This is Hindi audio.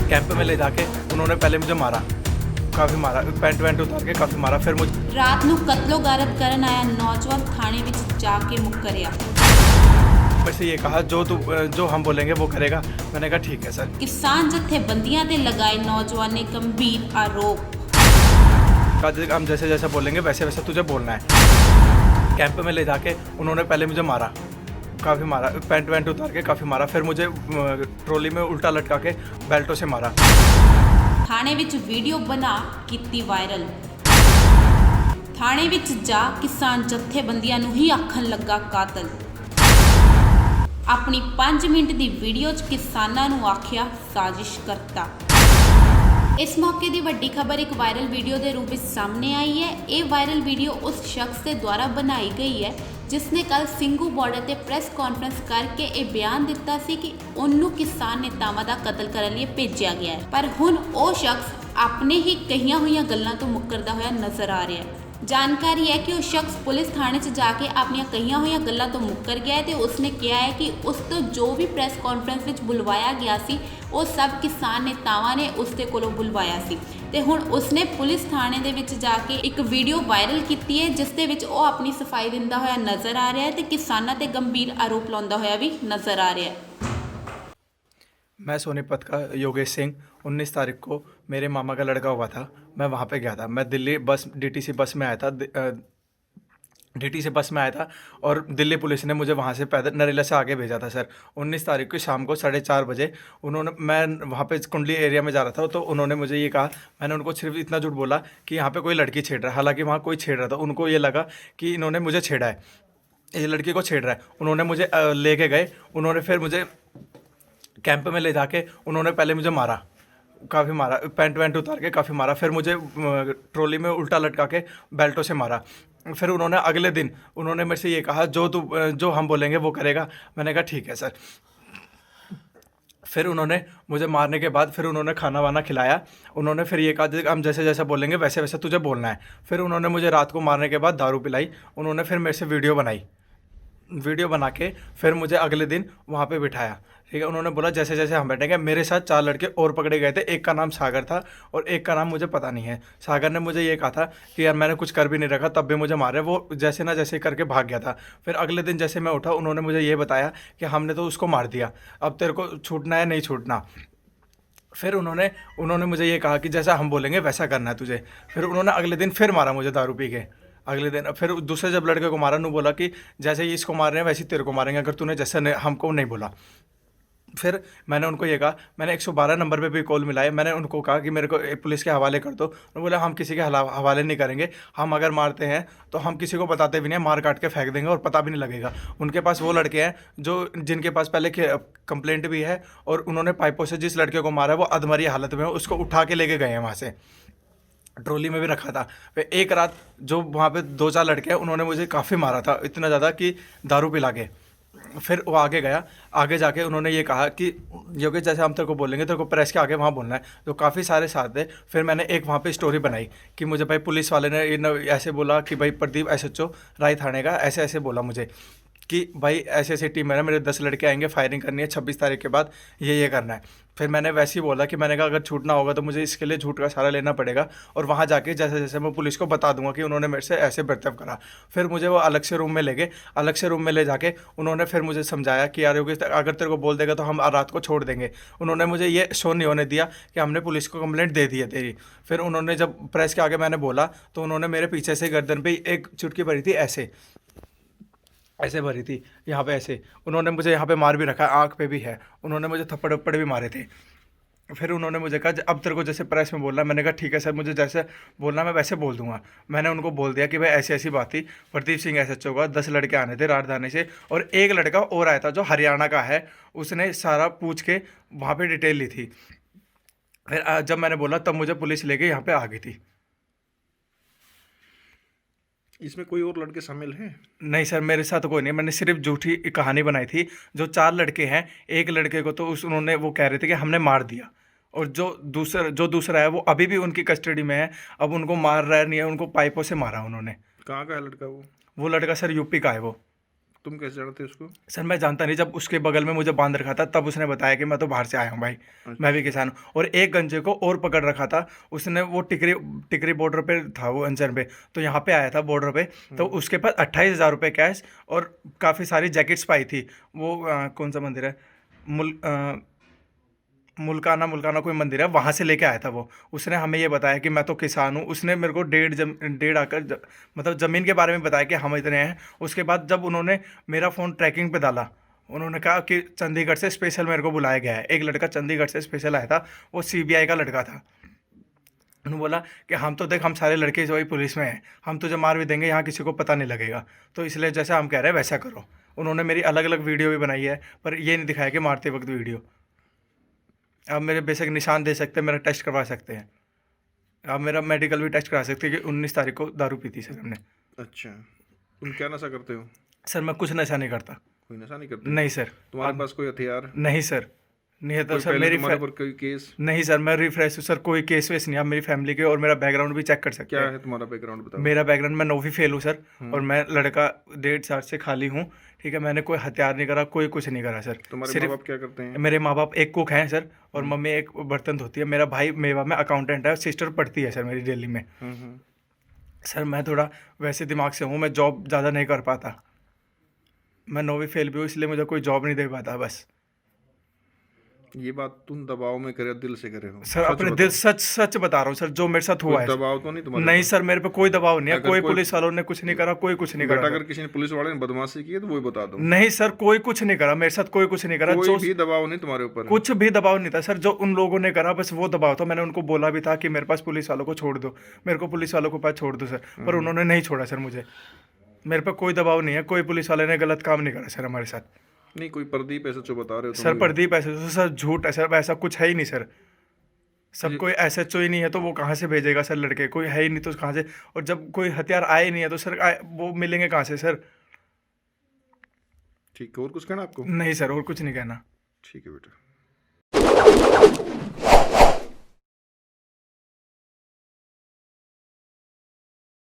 कैंप में ले जाके उन्होंने पहले मुझे मारा, काफ़ी मारा, पैंट वैंट उतार के काफ़ी मारा। फिर मुझे ਰਾਤ ਨੂੰ ਕਤलो गारत ਕਰਨ ਆਇਆ ਨੌਜਵਾਨ ਥਾਣੇ ਵਿੱਚ ਜਾ ਕੇ ਮੁੱਕਰਿਆ। वैसे ये कहा जो हम बोलेंगे वो करेगा। मैंने कहा ठीक है सर। ਕਿਸਾਨ ਜਥੇਬੰਦੀਆਂ ਤੇ ਲਗਾਏ ਨੌਜਵਾਨ ਨੇ ਗੰਭੀਰ ਆਰੋਪ। कहा हम जैसे जैसे बोलेंगे वैसे वैसे तुझे बोलना है। कैंप में ले जाके उन्होंने पहले मुझे मारा, काफ़ी मारा, पैंट वैंट उतार के काफ़ी मारा। फिर मुझे ट्रॉली में उल्टा लटका के बेल्टों से मारा। ਥਾਣੇ ਵਿੱਚ ਵੀਡੀਓ ਬਣਾ ਕੀਤੀ ਵਾਇਰਲ। ਥਾਣੇ ਵਿੱਚ ਜਾ ਕਿਸਾਨ ਜਥੇਬੰਦੀਆਂ ਨੂੰ ਹੀ ਆਖਣ ਲੱਗਾ ਕਾਤਲ। ਆਪਣੀ 5 ਮਿੰਟ ਦੀ ਵੀਡੀਓ 'ਚ ਕਿਸਾਨਾਂ ਨੂੰ ਆਖਿਆ ਸਾਜ਼ਿਸ਼ ਕਰਤਾ। ਇਸ ਮੌਕੇ ਦੀ ਵੱਡੀ ਖਬਰ ਇੱਕ ਵਾਇਰਲ ਵੀਡੀਓ ਦੇ ਰੂਪ ਵਿੱਚ ਸਾਹਮਣੇ ਆਈ ਹੈ। ਇਹ ਵਾਇਰਲ ਵੀਡੀਓ ਉਸ ਸ਼ਖਸ ਦੇ ਦੁਆਰਾ ਬਣਾਈ ਗਈ ਹੈ ਜਿਸ ਨੇ ਕੱਲ ਸਿੰਘੂ ਬਾਰਡਰ ਤੇ ਪ੍ਰੈਸ ਕਾਨਫਰੰਸ ਕਰਕੇ ਇਹ ਬਿਆਨ ਦਿੱਤਾ ਸੀ ਕਿ ਉਹਨੂੰ ਕਿਸਾਨ ਨੇਤਾਵਾਂ ਦਾ ਕਤਲ ਕਰਨ ਲਈ ਭੇਜਿਆ ਗਿਆ ਹੈ, ਪਰ ਹੁਣ ਉਹ ਸ਼ਖਸ ਆਪਣੇ ਹੀ ਕਹੀਆਂ ਹੋਈਆਂ ਗੱਲਾਂ ਤੋਂ ਮੁੱਕਰਦਾ ਹੋਇਆ ਨਜ਼ਰ ਆ ਰਿਹਾ ਹੈ। ਜਾਣਕਾਰੀ ਹੈ ਕਿ ਉਹ ਸ਼ਖਸ ਪੁਲਿਸ ਥਾਣੇ 'ਚ ਜਾ ਕੇ ਆਪਣੀਆਂ ਕਹੀਆਂ ਹੋਈਆਂ ਗੱਲਾਂ ਤੋਂ ਮੁੱਕਰ ਗਿਆ ਹੈ ਤੇ ਉਸਨੇ ਕਿਹਾ ਹੈ ਕਿ ਉਸ ਤੋਂ ਜੋ ਵੀ ਪ੍ਰੈਸ ਕਾਨਫਰੰਸ ਵਿੱਚ ਬੁਲਵਾਇਆ ਗਿਆ ਸੀ ਉਹ ਸਭ ਕਿਸਾਨ ਨੇਤਾਵਾਂ ਨੇ ਉਸ ਦੇ ਕੋਲੋਂ ਬੁਲਵਾਇਆ ਸੀ ਤੇ ਹੁਣ ਉਸਨੇ ਪੁਲਿਸ ਥਾਣੇ ਦੇ ਵਿੱਚ ਜਾ ਕੇ ਇੱਕ ਵੀਡੀਓ ਵਾਇਰਲ ਕੀਤੀ ਹੈ ਜਿਸ ਦੇ ਵਿੱਚ ਉਹ ਆਪਣੀ ਸਫਾਈ ਦਿੰਦਾ ਹੋਇਆ ਨਜ਼ਰ ਆ ਰਿਹਾ ਹੈ ਤੇ ਕਿਸਾਨਾਂ ਤੇ ਗੰਭੀਰ ਆਰੋਪ ਲਾਉਂਦਾ ਹੋਇਆ ਵੀ ਨਜ਼ਰ ਆ ਰਿਹਾ ਹੈ। मैं सोनीपत का योगेश सिंह, 19 तारीख को मेरे मामा का लड़का हुआ था। मैं वहाँ पे गया था। मैं दिल्ली बस डीटीसी बस में आया था, डीटीसी बस में आया था और दिल्ली पुलिस ने मुझे वहाँ से पैदल नरेला से आगे भेजा था सर। 19 तारीख को शाम को 4:30 बजे मैं वहाँ पे कुंडली एरिया में जा रहा था तो उन्होंने मुझे ये कहा, मैंने उनको सिर्फ इतना झूठ बोला कि यहाँ पे कोई लड़की छेड़ रहा है। हालांकि वहाँ कोई छेड़ रहा था, उनको ये लगा कि इन्होंने मुझे छेड़ा है, ये लड़की को छेड़ रहा है। उन्होंने मुझे लेके गए। उन्होंने फिर मुझे कैंप में ले जाके उन्होंने पहले मुझे मारा, काफ़ी मारा, पैंट वैंट उतार के काफ़ी मारा। फिर मुझे ट्रॉली में उल्टा लटका के बेल्टों से मारा। फिर उन्होंने अगले दिन उन्होंने मेरे से ये कहा, जो हम बोलेंगे वो करेगा। मैंने कहा ठीक है सर। फिर उन्होंने मुझे मारने के बाद फिर उन्होंने खाना वाना खिलाया। उन्होंने फिर ये कहा हम जैसे जैसे बोलेंगे वैसे वैसे तुझे बोलना है। फिर उन्होंने मुझे रात को मारने के बाद दारू पिलाई। उन्होंने फिर मेरे से वीडियो बनाई, वीडियो बना के फिर मुझे अगले दिन वहाँ पे बिठाया। ठीक है, उन्होंने बोला जैसे जैसे हम बैठेंगे। मेरे साथ 4 लड़के और पकड़े गए थे। एक का नाम सागर था और एक का नाम मुझे पता नहीं है। सागर ने मुझे ये कहा था कि यार मैंने कुछ कर भी नहीं रखा, तब भी मुझे मारे। वो जैसे ना जैसे करके भाग गया था। फिर अगले दिन जैसे मैं उठा, उन्होंने मुझे ये बताया कि हमने तो उसको मार दिया, अब तेरे को छूटना है नहीं छूटना। फिर उन्होंने मुझे ये कहा कि जैसा हम बोलेंगे वैसा करना है तुझे। फिर उन्होंने अगले दिन फिर मारा मुझे दारू पी के। अगले दिन फिर दूसरे जब लड़के को मारा, उन्होंने बोला कि जैसे ही इसको मार रहे हैं वैसे ही तेरे को मारेंगे अगर तूने जैसे हमको नहीं बोला। फिर मैंने उनको ये कहा, मैंने 112 नंबर पे भी कॉल मिलाई। मैंने उनको कहा कि मेरे को पुलिस के हवाले कर दो। उन्होंने बोला हम किसी के हवाले नहीं करेंगे, हम अगर मारते हैं तो हम किसी को बताते भी नहीं, मार काट के फेंक देंगे और पता भी नहीं लगेगा। उनके पास वो लड़के हैं जिनके पास पहले कंप्लेंट भी है और उन्होंने पाइपों से जिस लड़के को मारा है वो अधमरी हालत में, उसको उठा के लेके गए हैं वहाँ से, ट्रॉली में भी रखा था। फिर एक रात जो वहाँ पे 2-4 लड़के हैं उन्होंने मुझे काफ़ी मारा था, इतना ज़्यादा कि दारू पिला के। फिर वो आगे गया, आगे जाके उन्होंने ये कहा कि योगेश जैसे हम तेरे को बोलेंगे तेरे को प्रेस के आगे वहाँ बोलना है। तो काफ़ी सारे साथ थे। फिर मैंने एक वहाँ पे स्टोरी बनाई कि मुझे भाई पुलिस वाले ने ऐसे बोला कि भाई प्रदीप SHO राय थाने का ऐसे ऐसे बोला मुझे कि भाई ऐसे ऐसे टीम है ना, मेरे 10 लड़के आएंगे, फायरिंग करनी है 26 तारीख के बाद, ये करना है। फिर मैंने वैसे ही बोला कि मैंने कहा अगर छूटना होगा तो मुझे इसके लिए झूठ का सहारा लेना पड़ेगा और वहाँ जाके जैसे जैसे मैं पुलिस को बता दूंगा कि उन्होंने मेरे से ऐसे बर्ताव करा। फिर मुझे वो अलग से रूम में ले गए। अलग से रूम में ले जाके उन्होंने फिर मुझे समझाया कि यार योगेश अगर तेरे को बोल देगा तो हम रात को छोड़ देंगे। उन्होंने मुझे ये शो नहीं होने दिया कि हमने पुलिस को कंप्लेंट दे दी है तेरी। फिर उन्होंने जब प्रेस के आगे मैंने बोला तो उन्होंने मेरे पीछे से गर्दन पे एक चुटकी भरी थी, ऐसे भरी थी यहाँ पे ऐसे। उन्होंने मुझे यहाँ पे मार भी रखा, आँख पे भी है। उन्होंने मुझे थप्पड़ वप्पड़ भी मारे थे। फिर उन्होंने मुझे कहा अब तेरे को जैसे प्रेस में बोलना। मैंने कहा ठीक है सर, मुझे जैसे बोलना मैं वैसे बोल दूंगा। मैंने उनको बोल दिया कि भाई ऐसी ऐसी बात थी, प्रदीप सिंह SHO का 10 लड़के आने थे राजधानी से और एक लड़का और आया था जो हरियाणा का है, उसने सारा पूछ के वहाँ पर डिटेल ली थी। फिर जब मैंने बोला तब मुझे पुलिस लेके यहाँ पर आ गई थी। इसमें कोई और लड़के शामिल हैं? नहीं सर, मेरे साथ कोई नहीं। मैंने सिर्फ झूठी कहानी बनाई थी। जो 4 लड़के हैं, एक लड़के को तो उन्होंने वो कह रहे थे कि हमने मार दिया और जो दूसरा है वो अभी भी उनकी कस्टडी में है। अब उनको मार रहा नहीं है, उनको पाइपों से मारा उन्होंने। कहाँ का है लड़का वो? वो लड़का सर यूपी का है। वो तुम कैसे जानते उसको? सर मैं जानता नहीं, जब उसके बगल में मुझे बांध रखा था तब उसने बताया कि मैं तो बाहर से आया हूँ भाई, मैं भी किसान हूँ। और एक गंजे को और पकड़ रखा था उसने, वो टिकरी टिकरी बॉर्डर पे था वो अंजन पे, तो यहाँ पे आया था बॉर्डर पे, तो उसके पास 28,000 रुपये कैश और काफ़ी सारी जैकेट्स पाई थी। वो कौन सा मंदिर है, मुल्काना कोई मंदिर है, वहाँ से लेके आया था वो। उसने हमें ये बताया कि मैं तो किसान हूँ। उसने मेरे को डेढ़ आकर मतलब ज़मीन के बारे में बताया कि हम इतने हैं। उसके बाद जब उन्होंने मेरा फ़ोन ट्रैकिंग पे डाला, उन्होंने कहा कि चंडीगढ़ से स्पेशल मेरे को बुलाया गया है। एक लड़का चंडीगढ़ से स्पेशल आया था, वो CBI का लड़का था। उन्होंने बोला कि हम तो देख, हम सारे लड़के वही पुलिस में हैं, हम तुझे मार भी देंगे, यहाँ किसी को पता नहीं लगेगा, तो इसलिए जैसा हम कह रहे हैं वैसा करो। उन्होंने मेरी अलग अलग वीडियो भी बनाई है, पर ये नहीं दिखाया कि मारते वक्त वीडियो। आप मेरे बेसिक निशान दे सकते हैं, मेरा टेस्ट करवा सकते हैं, आप मेरा मेडिकल भी टेस्ट करा सकते हैं कि 19 तारीख को दारू पीती सर हमने। अच्छा, तुम क्या नशा करते हो? सर मैं कुछ नशा नहीं करता। कोई नशा नहीं करते? नहीं सर। तुम्हारे पास कोई हथियार? नहीं सर, नहीं है तो कोई सर पहले मेरी तुम्हारे ऊपर कोई केस? नहीं सर, मैं रिफ्रेश हूँ सर, कोई केस वेस नहीं। आप मेरी फैमिली के और मेरा बैकग्राउंड भी चेक कर सकते क्या हैं। है तुम्हारा बैकग्राउंड बताओ? मेरा बैकग्राउंड, मैं 9वीं फेल हूँ सर, और मैं लड़का 1.5 साल से खाली हूँ, ठीक है। मैंने कोई हथियार नहीं करा, कोई कुछ नहीं करा सर। तुम्हारे माँ बाप क्या करते हैं? मेरे माँ बाप एक कुक हैं सर, और मम्मी एक बर्तन धोती है। मेरा भाई मेवा में अकाउंटेंट है, सिस्टर पढ़ती है सर मेरी दिल्ली में। सर मैं थोड़ा वैसे दिमाग से हूँ, मैं जॉब ज़्यादा नहीं कर पाता। मैं 9वीं फेल भी हूँ, इसलिए मुझे कोई जॉब नहीं दे पाता बस। ये बात तुम दबाव में करे, दिल से करे हो? सर अपने दिल, सच बता रहा हूँ सर, जो मेरे साथ हुआ है। दबाव तो नहीं तुम्हारे? नहीं सर, मेरे पे कोई दबाव नहीं है, अगर कोई पुलिस वालों ने कुछ नहीं करा, कोई कुछ नहीं बेटा करा। अगर किसी ने पुलिस वाले ने बदमाशी की है तो वो बता दो। नहीं सर, कोई कुछ नहीं करा मेरे साथ, कोई कुछ नहीं करा। कोई भी दबाव नहीं तुम्हारे ऊपर? कुछ भी दबाव नहीं था सर, जो उन लोगों ने करा बस वो दबाव था। मैंने उनको बोला भी था कि मेरे पास पुलिस वालों को छोड़ दो, मेरे को पुलिस वालों को पास छोड़ दो सर, पर उन्होंने नहीं छोड़ा सर मुझे। मेरे पे कोई दबाव नहीं है, कोई पुलिस वाले ने गलत काम नहीं करा सर हमारे साथ। नहीं, कोई प्रदीप ऐसा जो बता रहे हो सर प्रदीप ऐसे तो सर झूठ है सर, ऐसा कुछ है ही नहीं सर। सब कोई SHO ही नहीं है तो वो कहाँ से भेजेगा सर लड़के, कोई है ही नहीं तो कहाँ से। और जब कोई हथियार आए नहीं है तो सर वो मिलेंगे कहाँ से सर। ठीक है, और कुछ कहना आपको? नहीं सर, और कुछ नहीं कहना। ठीक है बेटा।